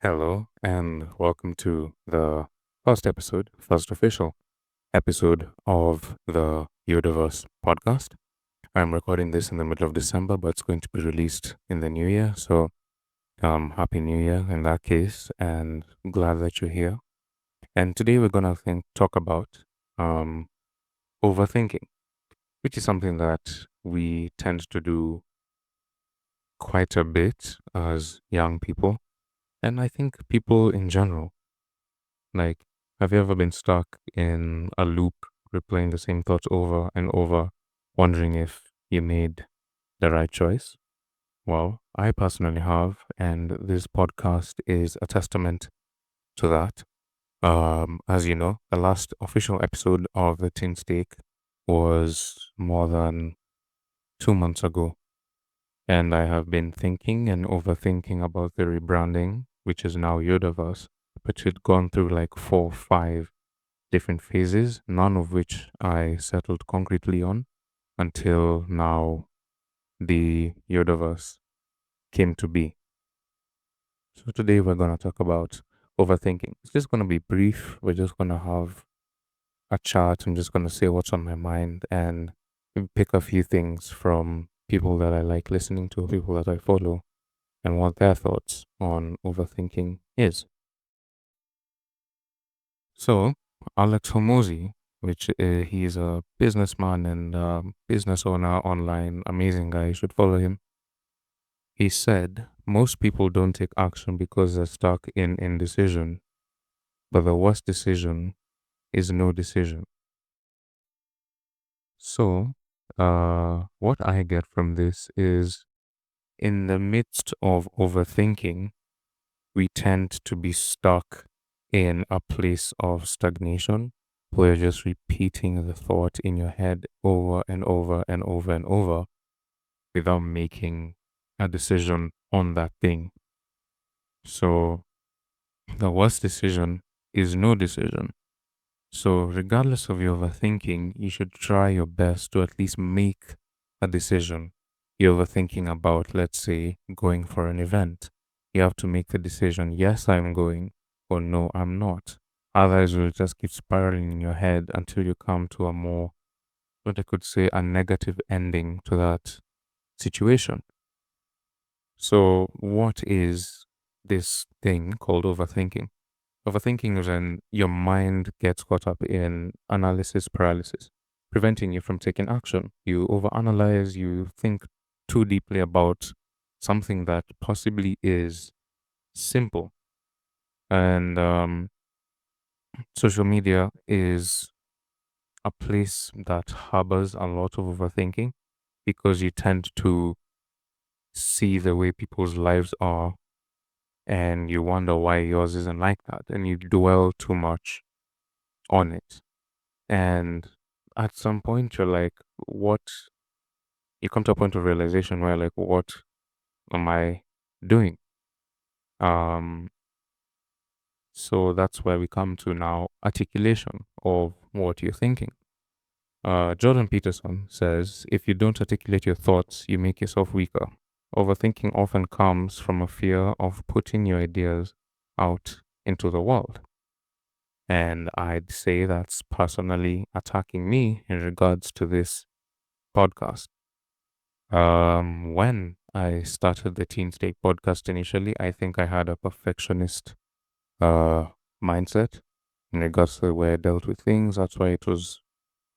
Hello, and welcome to the first official episode of the Yoderverse podcast. I'm recording this in the middle of December, but it's going to be released in the new year. So, Happy New Year in that case, and glad that you're here. And today we're gonna talk about um, overthinking, which is something that we tend to do quite a bit as young people, and I think people in general. Like, have you ever been stuck in a loop, replaying the same thoughts over and over, wondering if you made the right choice? Well, I personally have, and this podcast is a testament to that. As you know, the last official episode of the Tin Steak was more than 2 months ago, and I have been thinking and overthinking about the rebranding, which is now Yoderverse, which had gone through like 4 or 5 different phases, none of which I settled concretely on until now the Yoderverse came to be. So today we're going to talk about overthinking. It's just going to be brief. We're just going to have a chat. I'm just going to say what's on my mind and pick a few things from people that I like listening to, people that I follow, and what their thoughts on overthinking is. So, Alex Hormozy, which he's a businessman and business owner online, amazing guy, you should follow him. He said, most people don't take action because they're stuck in indecision, but the worst decision is no decision. So, what I get from this is in the midst of overthinking, we tend to be stuck in a place of stagnation where you're just repeating the thought in your head over and over and over and over without making a decision on that thing. So the worst decision is no decision. So regardless of your overthinking, you should try your best to at least make a decision. You're overthinking about, let's say, going for an event. You have to make the decision, yes, I'm going, or no, I'm not. Otherwise, you'll just keep spiraling in your head until you come to a more, what I could say, a negative ending to that situation. So, what is this thing called overthinking? Overthinking is when your mind gets caught up in analysis paralysis, preventing you from taking action. You overanalyze, you think too deeply about something that possibly is simple. And social media is a place that harbors a lot of overthinking because you tend to see the way people's lives are and you wonder why yours isn't like that and you dwell too much on it. And at some point, you're like, what? You come to a point of realization where, like, what am I doing? Um, so that's where we come to now articulation of what you're thinking. Jordan Peterson says, if you don't articulate your thoughts, you make yourself weaker. Overthinking often comes from a fear of putting your ideas out into the world. And I'd say that's personally attacking me in regards to this podcast. When I started the Teen Steak podcast initially, I think I had a perfectionist uh mindset in regards to the way I dealt with things. That's why it was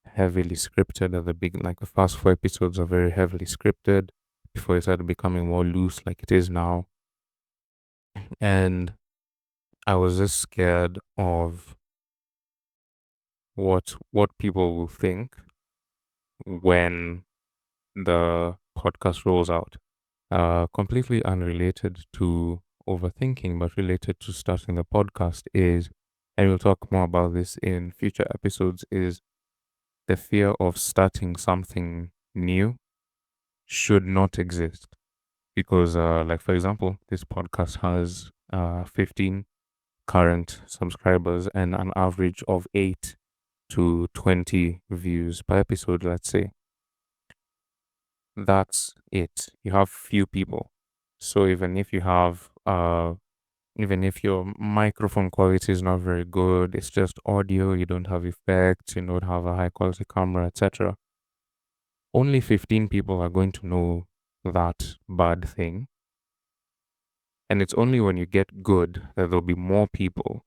heavily scripted at the beginning. Like the first 4 episodes are very heavily scripted before it started becoming more loose like it is now. And I was just scared of what people will think when the podcast rolls out. Completely unrelated to overthinking, but related to starting the podcast is, and we'll talk more about this in future episodes, is the fear of starting something new should not exist. Because, like, for example, this podcast has 15 current subscribers and an average of 8 to 20 views per episode, let's say. That's it. You have few people. So even if you have Even if your microphone quality is not very good, it's just audio, you don't have effects, you don't have a high quality camera, etc. Only 15 people are going to know that bad thing. And it's only when you get good that there'll be more people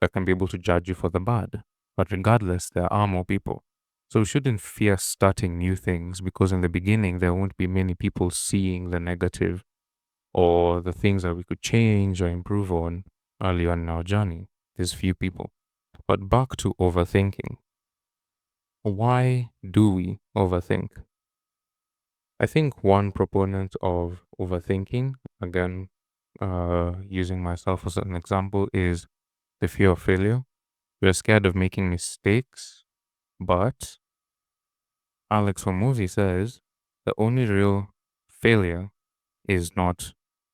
that can be able to judge you for the bad. But regardless, there are more people. So we shouldn't fear starting new things because in the beginning, there won't be many people seeing the negative or the things that we could change or improve on early on in our journey. There's few people. But back to overthinking. Why do we overthink? I think one proponent of overthinking, again, using myself as an example, is the fear of failure. We're scared of making mistakes, but Alex Hormozy says the only real failure is not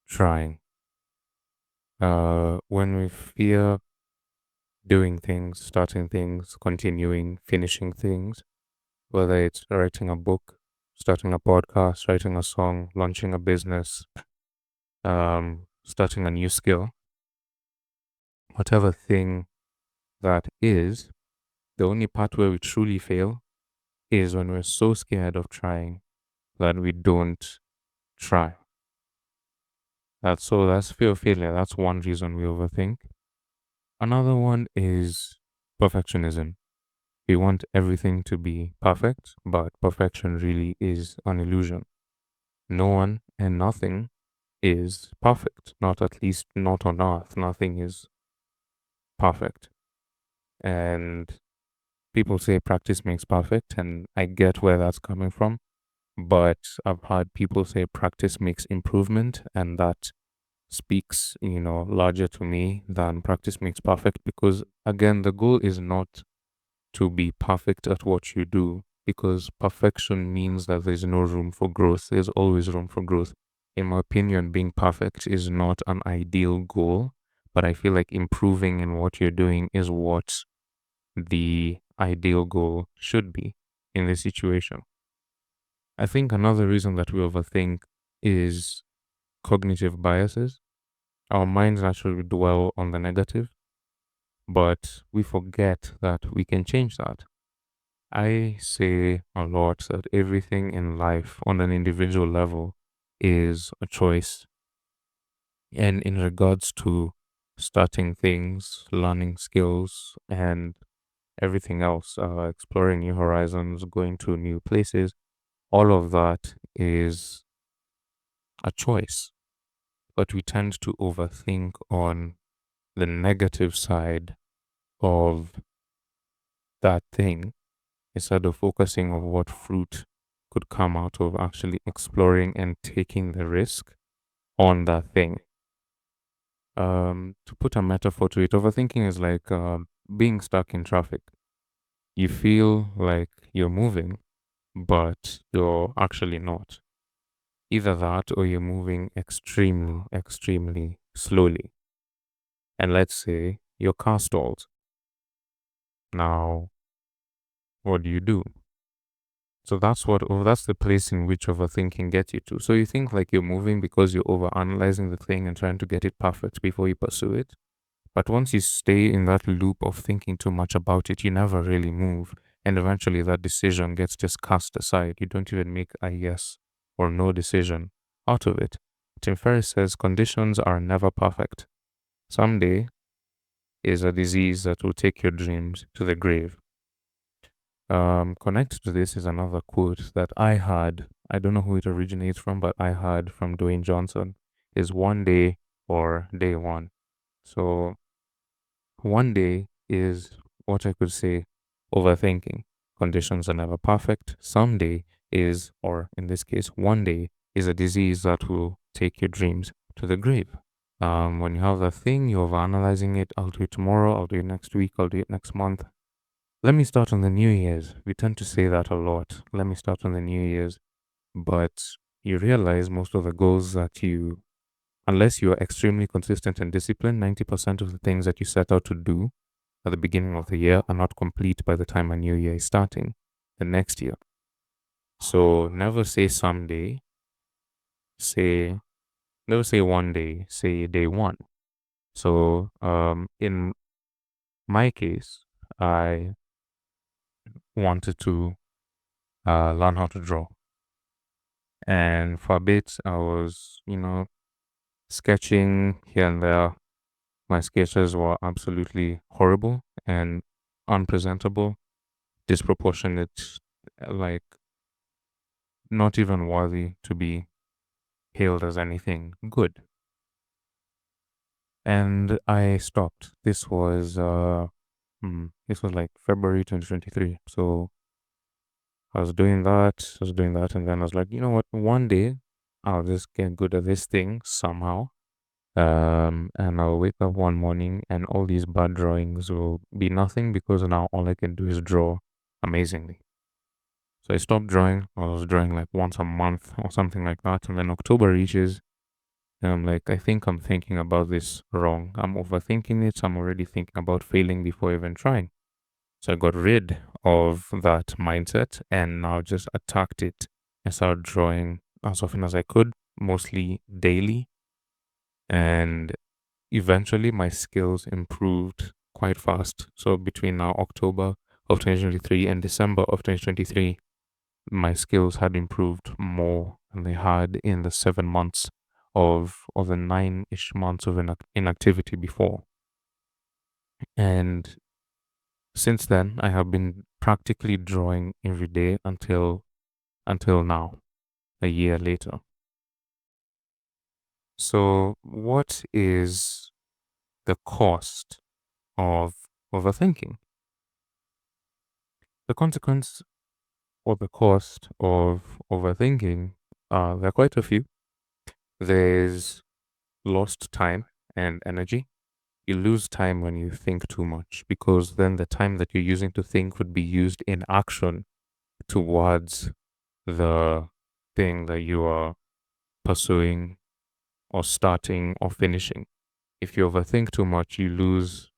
trying. When we fear doing things, starting things, continuing, finishing things, whether it's writing a book, starting a podcast, writing a song, launching a business, starting a new skill, whatever thing that is, the only part where we truly fail is when we're so scared of trying that we don't try. That's fear of failure. That's one reason we overthink. Another one is perfectionism. We want everything to be perfect, but perfection really is an illusion. No one and nothing is perfect. Not at least not on earth. Nothing is perfect. And people say practice makes perfect, and I get where that's coming from. But I've heard people say practice makes improvement, and that speaks, larger to me than practice makes perfect because, again, the goal is not to be perfect at what you do because perfection means that there's no room for growth. There's always room for growth. In my opinion, being perfect is not an ideal goal, but I feel like improving in what you're doing is what the ideal goal should be in this situation. I think another reason that we overthink is cognitive biases. Our minds naturally dwell on the negative, but we forget that we can change that. I say a lot that everything in life on an individual level is a choice. And in regards to starting things, learning skills, and everything else, exploring new horizons, going to new places, all of that is a choice. But we tend to overthink on the negative side of that thing instead of focusing on what fruit could come out of actually exploring and taking the risk on that thing. To put a metaphor to it, overthinking is like being stuck in traffic. You feel like you're moving, but you're actually not. Either that or you're moving extremely, extremely slowly. And let's say your car stalls. Now, what do you do? So that's the place in which overthinking gets you to. So you think like you're moving because you're overanalyzing the thing and trying to get it perfect before you pursue it. But once you stay in that loop of thinking too much about it, you never really move. And eventually that decision gets just cast aside. You don't even make a yes or no decision out of it. Tim Ferriss says conditions are never perfect. Someday is a disease that will take your dreams to the grave. Connected to this is another quote that I heard. I don't know who it originates from, but I heard from Dwayne Johnson. Is one day or day one. So one day is what I could say overthinking. Conditions are never perfect. Someday is, or in this case, one day is a disease that will take your dreams to the grave. When you have that thing, you're overanalyzing it. I'll do it tomorrow. I'll do it next week. I'll do it next month. Let me start on the New Year's. We tend to say that a lot. Let me start on the New Year's. But you realize most of the goals that unless you are extremely consistent and disciplined, 90% of the things that you set out to do at the beginning of the year are not complete by the time a new year is starting the next year. So never say someday, never say one day, say day one. So, in my case, I wanted to learn how to draw. And for a bit, I was, sketching here and there. My sketches were absolutely horrible and unpresentable, disproportionate, like not even worthy to be hailed as anything good. And I stopped. This was like February 2023. So I was doing that, and then I was like, you know what? One day I'll just get good at this thing somehow. And I'll wake up one morning and all these bad drawings will be nothing because now all I can do is draw amazingly. So I stopped drawing. I was drawing like once a month or something like that. And then October reaches and I'm like, I think I'm thinking about this wrong. I'm overthinking it. So I'm already thinking about failing before even trying. So I got rid of that mindset and now just attacked it and started drawing as often as I could, mostly daily. And eventually my skills improved quite fast. So between now October of 2023 and December of 2023, my skills had improved more than they had in the 7 months of the 9-ish months of inactivity before. And since then, I have been practically drawing every day until now, a year later. So, what is the cost of overthinking? The consequence or the cost of overthinking, there are quite a few. There's lost time and energy. You lose time when you think too much because then the time that you're using to think would be used in action towards the thing that you are pursuing or starting or finishing. If you overthink too much, you lose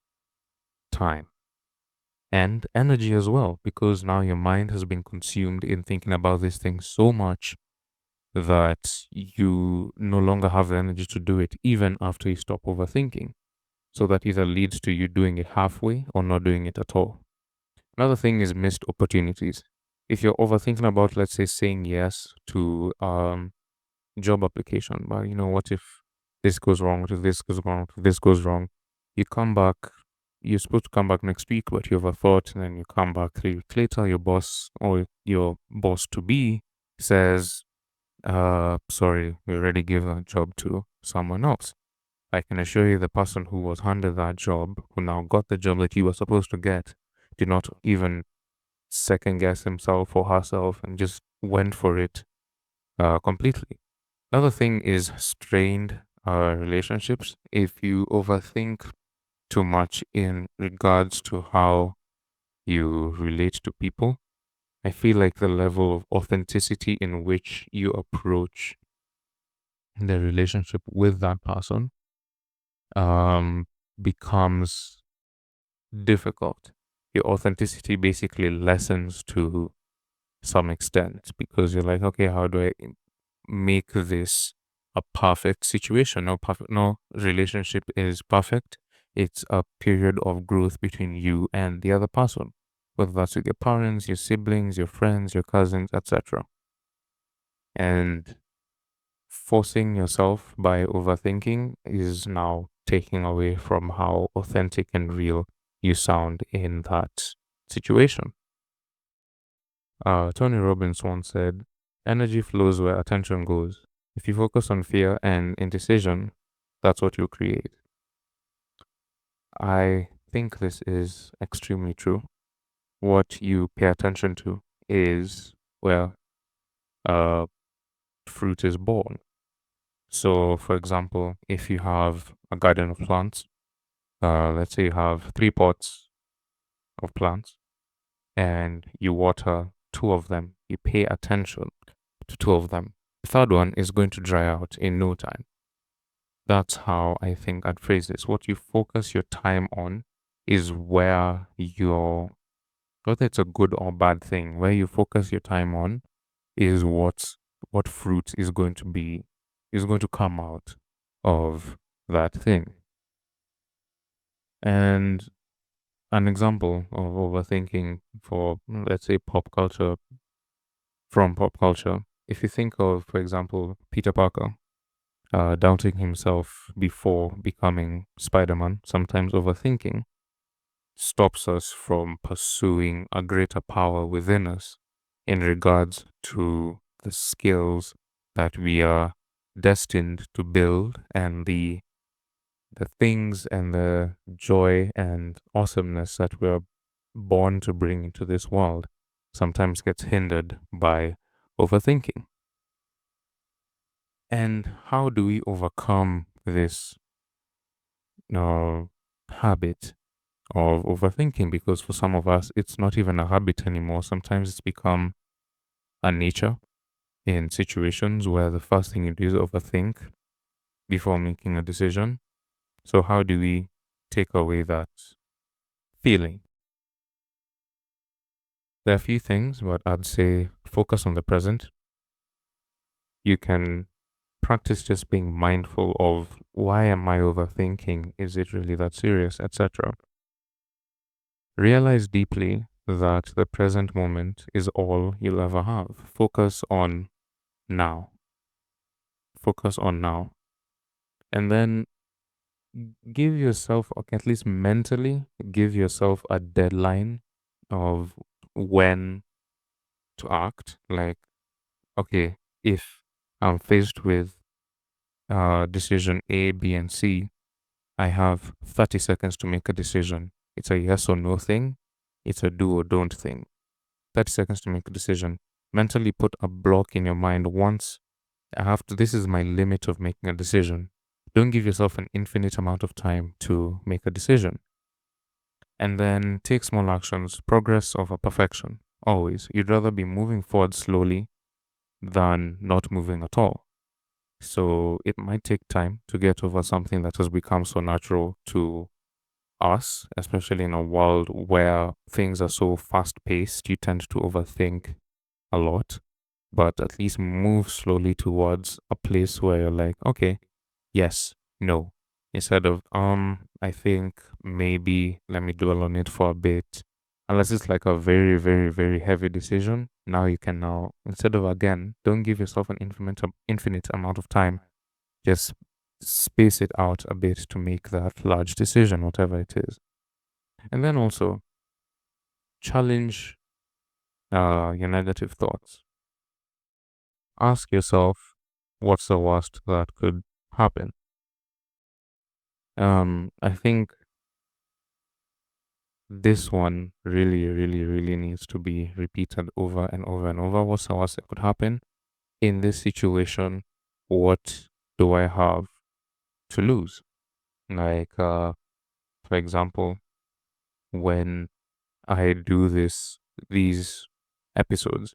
time and energy as well because now your mind has been consumed in thinking about this thing so much that you no longer have the energy to do it even after you stop overthinking. So that either leads to you doing it halfway or not doing it at all. Another thing is missed opportunities. If you're overthinking about, let's say, saying yes to job application, but what if this goes wrong, what if this goes wrong, what if this goes wrong? You come back, you're supposed to come back next week, but you overthought, and then you come back 3 weeks later, your boss or your boss to be says, sorry, we already gave that job to someone else. I can assure you the person who was handed that job, who now got the job that you were supposed to get, did not even second guess himself or herself and just went for it completely. Another thing is strained relationships. If you overthink too much in regards to how you relate to people, I feel like the level of authenticity in which you approach the relationship with that person becomes difficult. Your authenticity basically lessens to some extent because you're like, okay, how do I make this a perfect situation? No relationship is perfect. It's a period of growth between you and the other person, whether that's with your parents, your siblings, your friends, your cousins, etc. And forcing yourself by overthinking is now taking away from how authentic and real you sound in that situation. Tony Robbins once said, energy flows where attention goes. If you focus on fear and indecision, that's what you create. I think this is extremely true. What you pay attention to is where uh, fruit is born. So, for example, if you have a garden of plants, let's say you have 3 pots of plants and you water 2 of them, you pay attention to 2 of them. The third one is going to dry out in no time. That's how I think I'd phrase this. What you focus your time on is where whether it's a good or bad thing, where you focus your time on is what fruit is going to come out of that thing. And an example of overthinking for, let's say, from pop culture, if you think of, for example, Peter Parker, doubting himself before becoming Spider-Man, sometimes overthinking stops us from pursuing a greater power within us in regards to the skills that we are destined to build and the things and the joy and awesomeness that we're born to bring into this world sometimes gets hindered by overthinking. And how do we overcome this habit of overthinking? Because for some of us, it's not even a habit anymore. Sometimes it's become a nature in situations where the first thing you do is overthink before making a decision. So, how do we take away that feeling? There are a few things, but I'd say focus on the present. You can practice just being mindful of why am I overthinking? Is it really that serious, etc. Realize deeply that the present moment is all you'll ever have. Focus on now. Focus on now. And then give yourself, or at least mentally, give yourself a deadline of when to act. Like, okay, if I'm faced with decision A, B, and C, I have 30 seconds to make a decision. It's a yes or no thing. It's a do or don't thing. 30 seconds to make a decision. Mentally put a block in your mind once this is my limit of making a decision. Don't give yourself an infinite amount of time to make a decision. And then take small actions, progress over perfection. Always. You'd rather be moving forward slowly than not moving at all. So it might take time to get over something that has become so natural to us, especially in a world where things are so fast paced. You tend to overthink a lot, but at least move slowly towards a place where you're like, okay, yes, no. Instead of, I think maybe let me dwell on it for a bit. Unless it's like a very, very, very heavy decision. Now you can instead of again, don't give yourself an infinite amount of time. Just space it out a bit to make that large decision, whatever it is. And then also challenge your negative thoughts. Ask yourself, what's the worst that could happen? I think this one really, really, really needs to be repeated over and over and over. What's the worst that could happen in this situation? What do I have to lose? Like, for example, when I do these episodes,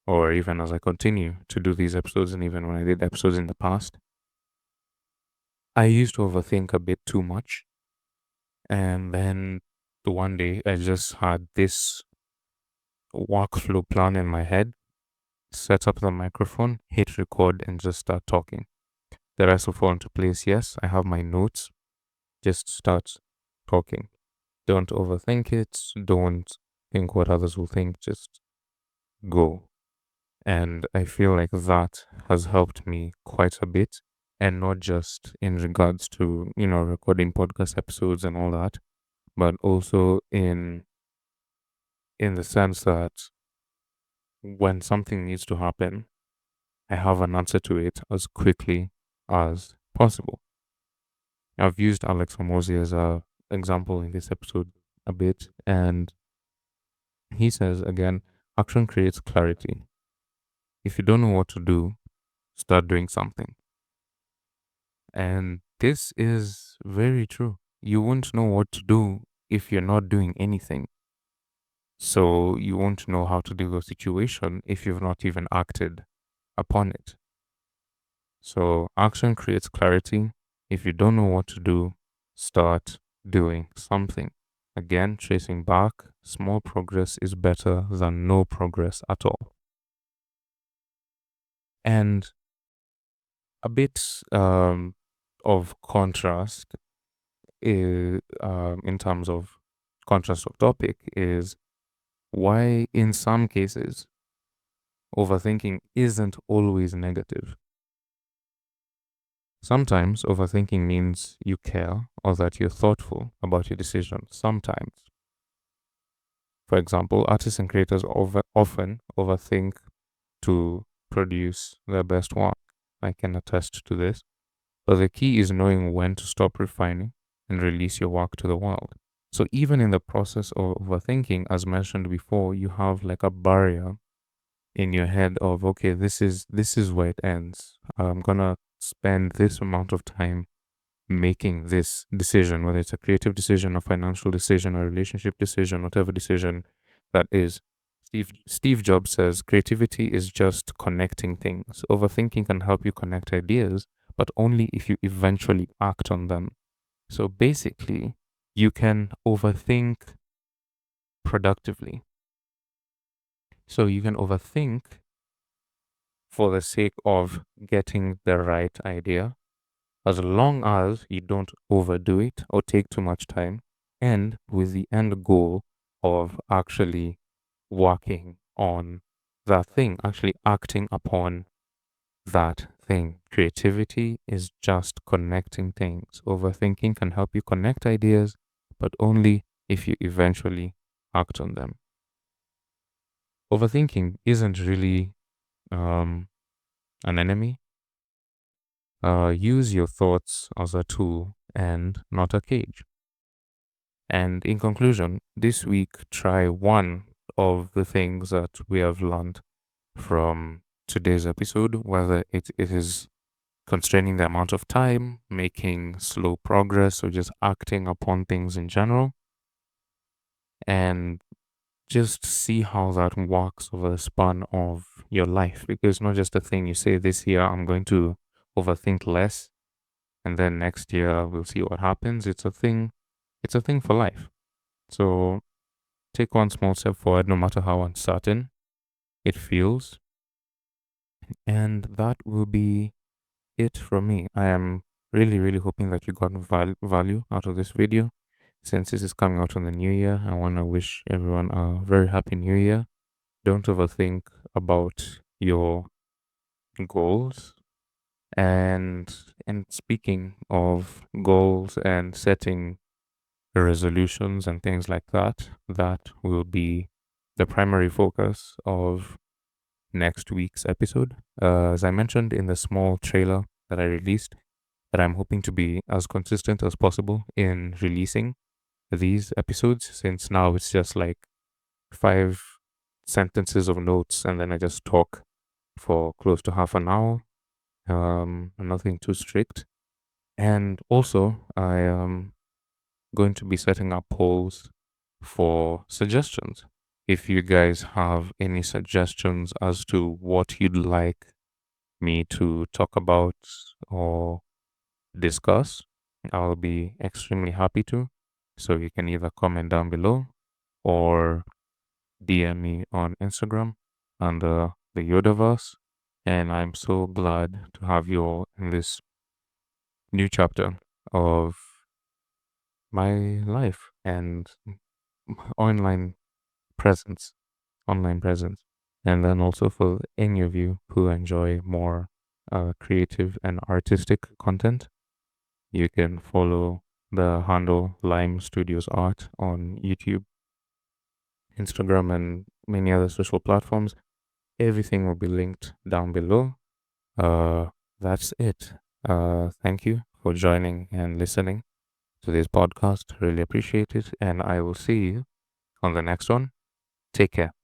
or even as I continue to do these episodes, and even when I did episodes in the past, I used to overthink a bit too much. And then one day I just had this workflow plan in my head, set up the microphone, hit record, and just start talking. The rest will fall into place. Yes, I have my notes. Just start talking. Don't overthink it. Don't think what others will think. Just go. And I feel like that has helped me quite a bit. And not just in regards to, recording podcast episodes and all that, but also in the sense that when something needs to happen, I have an answer to it as quickly as possible. I've used Alex Hormozy as a example in this episode a bit, and he says again, action creates clarity. If you don't know what to do, start doing something. And this is very true. You won't know what to do if you're not doing anything. So you won't know how to deal with a situation if you've not even acted upon it. So action creates clarity. If you don't know what to do, start doing something. Again, tracing back, small progress is better than no progress at all. And a bit of contrast is, in terms of contrast of topic, is why in some cases overthinking isn't always negative. Sometimes overthinking means you care or that you're thoughtful about your decisions. Sometimes. For example, artists and creators often overthink to produce their best work. I can attest to this. But the key is knowing when to stop refining and release your work to the world. So even in the process of overthinking, as mentioned before, you have like a barrier in your head of, okay, this is where it ends. I'm gonna spend this amount of time making this decision, whether it's a creative decision, a financial decision, a relationship decision, whatever decision that is. Steve Jobs says creativity is just connecting things. Overthinking can help you connect ideas, but only if you eventually act on them. So basically, you can overthink productively. So you can overthink for the sake of getting the right idea, as long as you don't overdo it or take too much time, and with the end goal of actually working on that thing, actually acting upon that thing. Creativity is just connecting things. Overthinking can help you connect ideas, but only if you eventually act on them. Overthinking isn't really um, an enemy. Use your thoughts as a tool and not a cage. And in conclusion, this week, try one of the things that we have learned from today's episode, whether it is constraining the amount of time, making slow progress, or just acting upon things in general, and just see how that works over the span of your life. Because it's not just a thing you say this year, I'm going to overthink less, and then next year we'll see what happens. It's a thing for life. So take one small step forward, no matter how uncertain it feels. And that will be it from me. I am really, really hoping that you got value out of this video. Since this is coming out on the new year, I want to wish everyone a very happy new year. Don't overthink about your goals. And speaking of goals and setting resolutions and things like that, that will be the primary focus of next week's episode. As I mentioned in the small trailer that I released, that I'm hoping to be as consistent as possible in releasing these episodes, since now it's just like 5 sentences of notes and then I just talk for close to half an hour. Nothing too strict. And also, I am going to be setting up polls for suggestions. If you guys have any suggestions as to what you'd like me to talk about or discuss, I'll be extremely happy to. So you can either comment down below or DM me on Instagram under the Yoderverse. And I'm so glad to have you all in this new chapter of my life and online presence, online presence. And then also for any of you who enjoy more creative and artistic content, you can follow the handle Lime Studios Art on YouTube, Instagram, and many other social platforms. Everything will be linked down below. That's it. Thank you for joining and listening to this podcast. Really appreciate it. And I will see you on the next one. Take care.